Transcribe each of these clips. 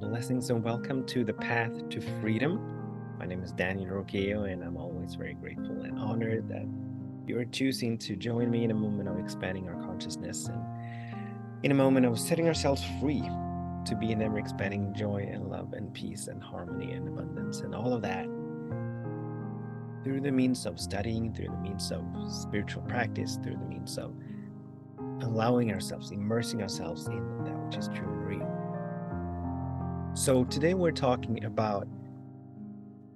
Blessings and welcome to the Path to Freedom. My name is Daniel Roqueo, and I'm always very grateful and honored that you are choosing to join me in a moment of expanding our consciousness and in a moment of setting ourselves free to be in ever expanding joy and love and peace and harmony and abundance and all of that through the means of studying, through the means of spiritual practice, through the means of allowing ourselves, immersing ourselves in that which is true and real. So today we're talking about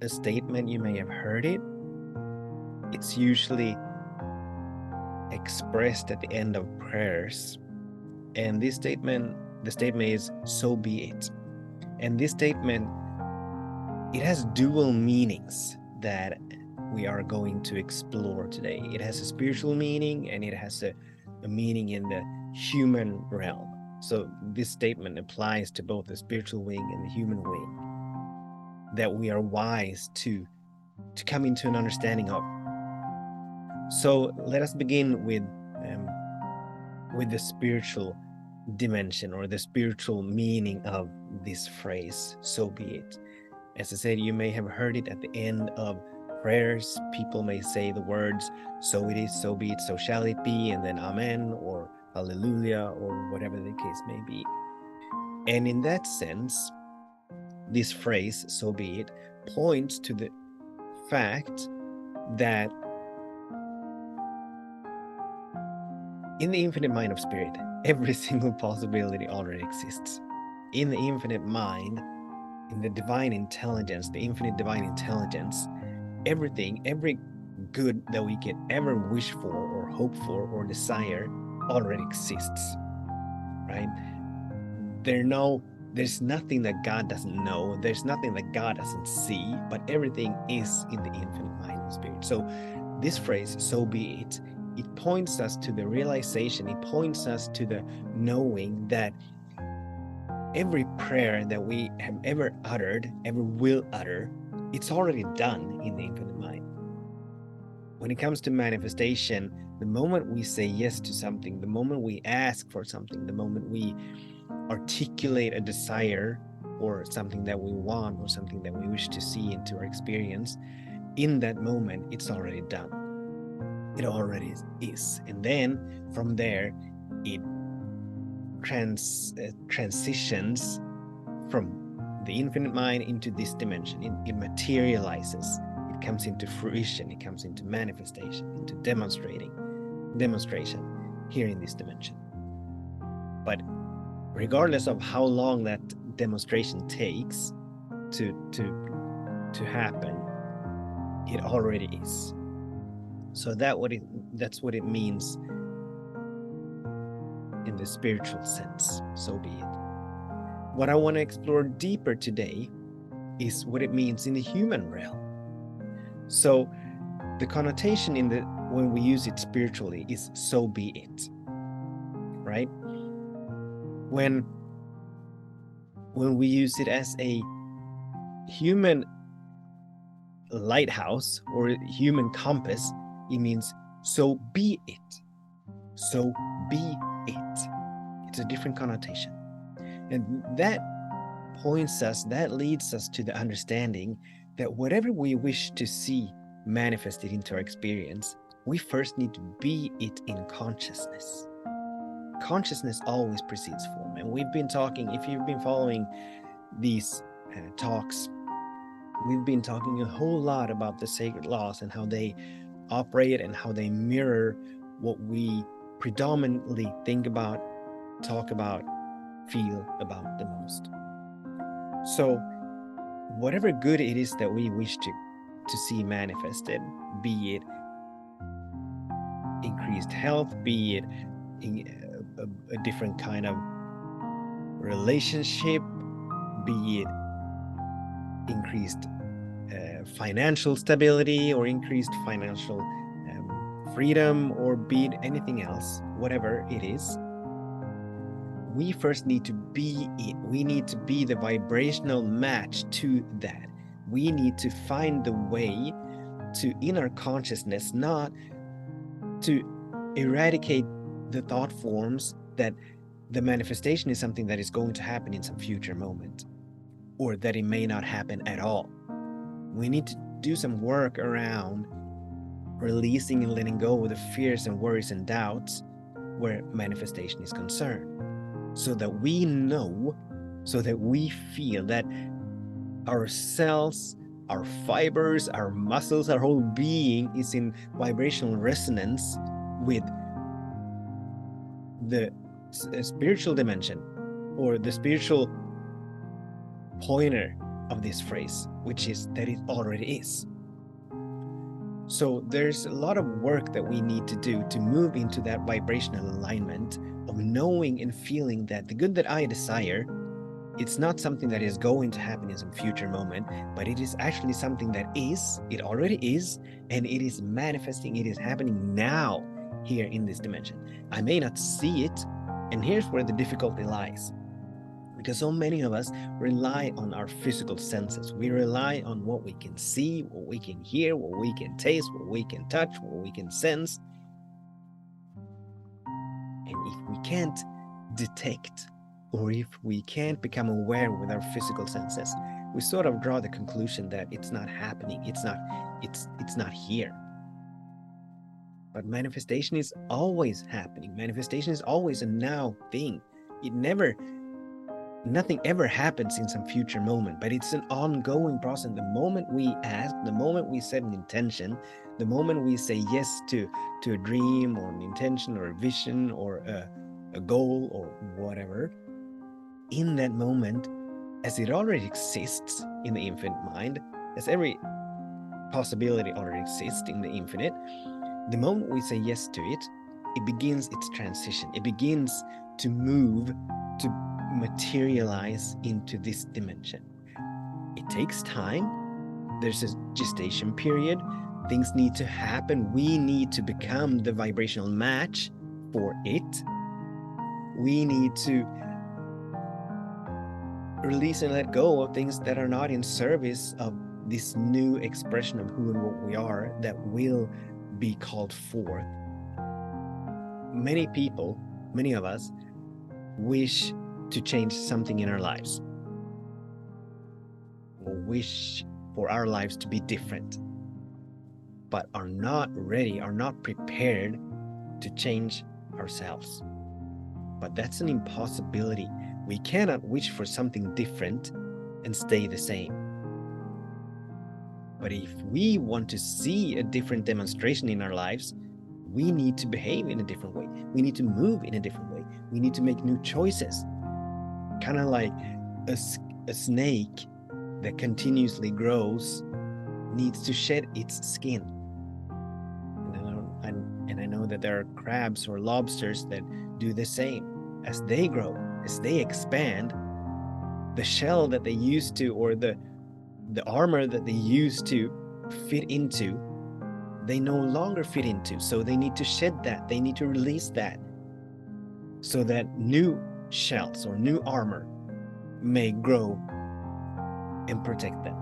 a statement. You may have heard it. It's usually expressed at the end of prayers. And the statement is, so be it. And this statement, it has dual meanings that we are going to explore today. It has a spiritual meaning and it has a meaning in the human realm. So this statement applies to both the spiritual wing and the human wing, that we are wise to come into an understanding of. So let us begin with the spiritual dimension or the spiritual meaning of this phrase, so be it. As I said, you may have heard it at the end of prayers. People may say the words, so it is, so be it, so shall it be, and then amen, or hallelujah, or whatever the case may be. And in that sense, this phrase, so be it, points to the fact that in the infinite mind of spirit, every single possibility already exists. In the infinite mind, in the divine intelligence, the infinite divine intelligence, everything, every good that we can ever wish for or hope for or desire already exists, right? There's nothing that God doesn't know. There's nothing that God doesn't see, but everything is in the infinite mind of spirit. So this phrase, so be it, it points us to the realization, it points us to the knowing that every prayer that we have ever uttered, ever will utter, it's already done in the infinite mind. When it comes to manifestation, the moment we say yes to something, the moment we ask for something, the moment we articulate a desire or something that we want or something that we wish to see into our experience, in that moment, it's already done. It already is. And then from there, it transitions from the infinite mind into this dimension. It materializes. It comes into fruition. It comes into manifestation, into demonstration here in this dimension. But regardless of how long that demonstration takes to happen, it already is. So that's what it means in the spiritual sense, so be it. What I want to explore deeper today is what it means in the human realm. So the connotation when we use it spiritually is so be it, right? When we use it as a human lighthouse or human compass, it means so be it. So be it. It's a different connotation. And that leads us to the understanding that whatever we wish to see manifested into our experience, we first need to be it in consciousness. Consciousness always precedes form. And we've been talking, if you've been following these talks, we've been talking a whole lot about the sacred laws and how they operate and how they mirror what we predominantly think about, talk about, feel about the most. So whatever good it is that we wish to see manifested, be it increased health, be it a different kind of relationship, be it increased financial stability or increased financial freedom, or be it anything else, whatever it is, we first need to be it. We need to be the vibrational match to that. We need to find the way to, in our consciousness, not to eradicate the thought forms that the manifestation is something that is going to happen in some future moment. or that it may not happen at all. We need to do some work around releasing and letting go of the fears and worries and doubts where manifestation is concerned, so that we know, so that we feel that our cells, our fibers, our muscles, our whole being is in vibrational resonance with the spiritual dimension, or the spiritual pointer of this phrase, which is that it already is. So there's a lot of work that we need to do to move into that vibrational alignment of knowing and feeling that the good that I desire, it's not something that is going to happen in some future moment, but it is actually something that is, it already is, and it is manifesting, it is happening now here in this dimension. I may not see it, and here's where the difficulty lies. Because so many of us rely on our physical senses. We rely on what we can see, what we can hear, what we can taste, what we can touch, what we can sense. And if we can't detect, or if we can't become aware with our physical senses, we sort of draw the conclusion that it's not happening, it's not here. But manifestation is always happening. Manifestation is always a now thing. Nothing ever happens in some future moment, but it's an ongoing process. The moment we ask, the moment we set an intention, the moment we say yes to a dream or an intention or a vision or a goal or whatever, in that moment, as it already exists in the infinite mind, as every possibility already exists in the infinite, the moment we say yes to it, it begins its transition. It begins to move, to materialize into this dimension. It takes time. There's a gestation period. Things need to happen. We need to become the vibrational match for it. We need to release and let go of things that are not in service of this new expression of who and what we are that will be called forth. Many people, many of us, wish to change something in our lives, or wish for our lives to be different, but are not ready, are not prepared to change ourselves. But that's an impossibility. We cannot wish for something different and stay the same. But if we want to see a different demonstration in our lives, we need to behave in a different way. We need to move in a different way. We need to make new choices. Kind of like a snake that continuously grows needs to shed its skin. And I know that there are crabs or lobsters that do the same. As they grow, as they expand, the shell that they used to, or the armor that they used to fit into, they no longer fit into. So they need to shed that. They need to release that, so that new shells or new armor may grow and protect them.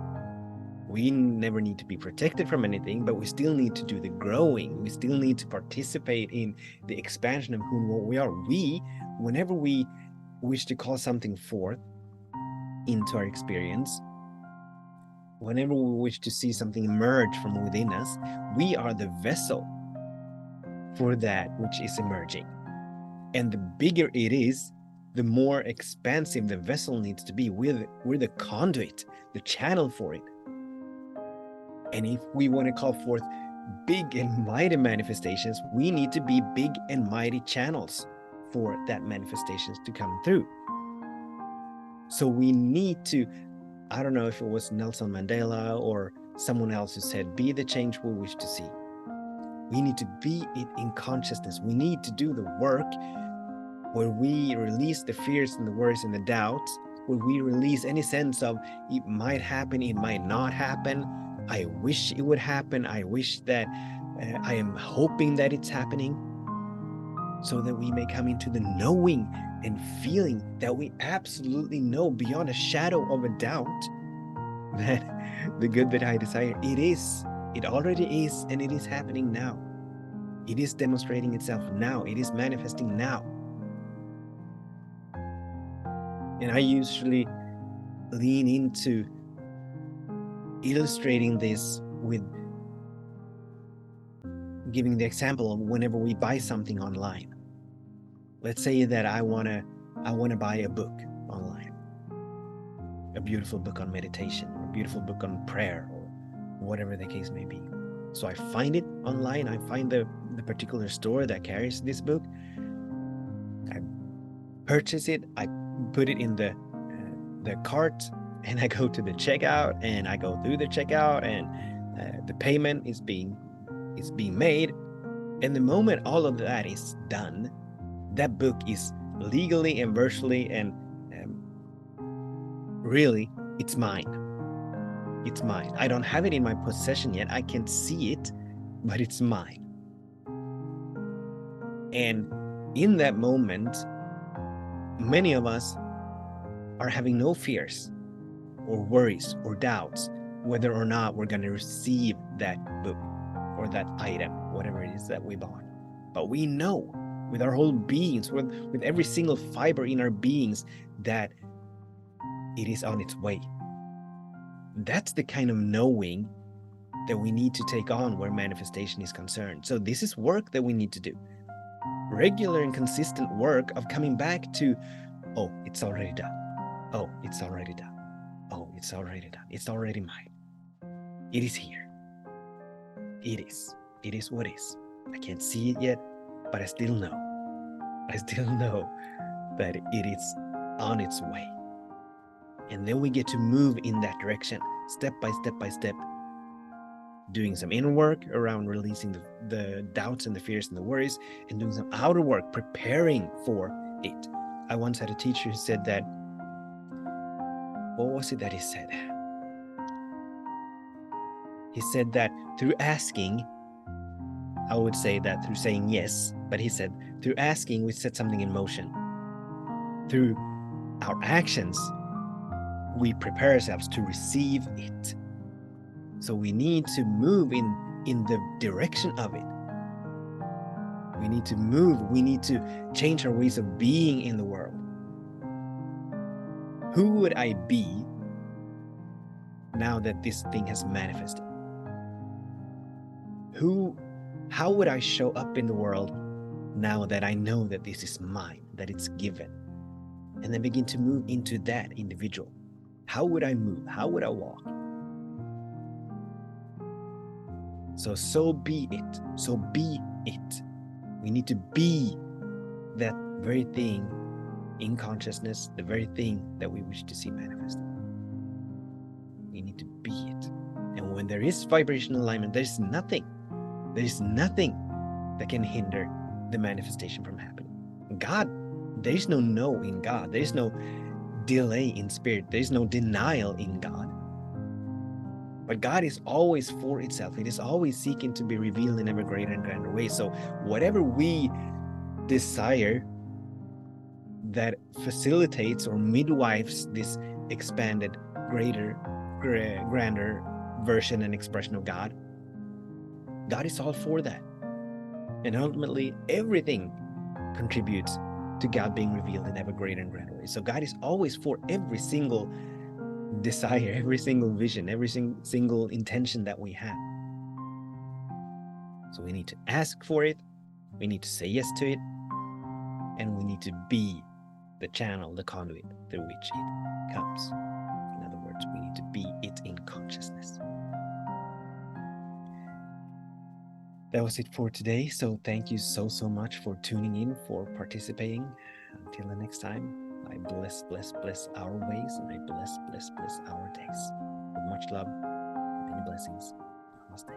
We never need to be protected from anything, but we still need to do the growing. We still need to participate in the expansion of who and what we are. Whenever we wish to call something forth into our experience, whenever we wish to see something emerge from within us, we are the vessel for that which is emerging. And the bigger it is, the more expansive the vessel needs to be. We're the conduit, the channel for it. And if we want to call forth big and mighty manifestations, we need to be big and mighty channels for that manifestations to come through. So we need to, I don't know if it was Nelson Mandela or someone else who said, be the change we wish to see. We need to be it in consciousness. We need to do the work where we release the fears and the worries and the doubts, where we release any sense of it might happen, it might not happen. I wish it would happen. I wish that I am hoping that it's happening, so that we may come into the knowing and feeling that we absolutely know beyond a shadow of a doubt that the good that I desire, it already is, and it is happening now. It is demonstrating itself now. It is manifesting now. And I usually lean into illustrating this with giving the example of whenever we buy something online. Let's say that I want to buy a book online, a beautiful book on meditation, or a beautiful book on prayer, or whatever the case may be. So I find it online, I find the particular store that carries this book, I purchase it, I put it in the cart, and I go to the checkout, and I go through the checkout, and the payment is being made. And the moment all of that is done, that book is legally and virtually and really, it's mine. It's mine. I don't have it in my possession yet. I can't see it, but it's mine. And in that moment, many of us are having no fears or worries or doubts whether or not we're going to receive that book or that item, whatever it is that we bought. But we know with our whole beings, with every single fiber in our beings, that it is on its way. That's the kind of knowing that we need to take on where manifestation is concerned. So this is work that we need to do. Regular and consistent work of coming back to, oh, it's already done. Oh, it's already done. Oh, it's already done. It's already mine. It is here. It is. It is what is. I can't see it yet, but I still know. I still know that it is on its way. And then we get to move in that direction, step by step by step, doing some inner work around releasing the doubts and the fears and the worries, and doing some outer work, preparing for it. I once had a teacher who said that, what was it that he said? He said that through asking, I would say that through saying yes, but he said through asking, we set something in motion. Through our actions, we prepare ourselves to receive it. So we need to move in the direction of it. We need to move. We need to change our ways of being in the world. Who would I be now that this thing has manifested? How would I show up in the world now that I know that this is mine, that it's given? And then begin to move into that individual. How would I move? How would I walk? So be it. So be it. We need to be that very thing in consciousness, the very thing that we wish to see manifested. We need to be it. And when there is vibrational alignment, there's nothing that can hinder the manifestation from happening. God, there is no no in God. There is no delay in spirit. There is no denial in God. But God is always for itself. It is always seeking to be revealed in ever greater and grander ways. So whatever we desire that facilitates or midwives this expanded, greater, grander version and expression of God, God is all for that. And ultimately, everything contributes to God being revealed in ever greater and grander ways. So God is always for every single desire, every single vision, every single intention that we have. So we need to ask for it, we need to say yes to it, and we need to be the channel, the conduit through which it comes. In other words, we need to be it in consciousness. That was it for today. So thank you so much for tuning in, for participating. Until the next time, I bless our ways, and I bless our days. With much love, many blessings. Namaste.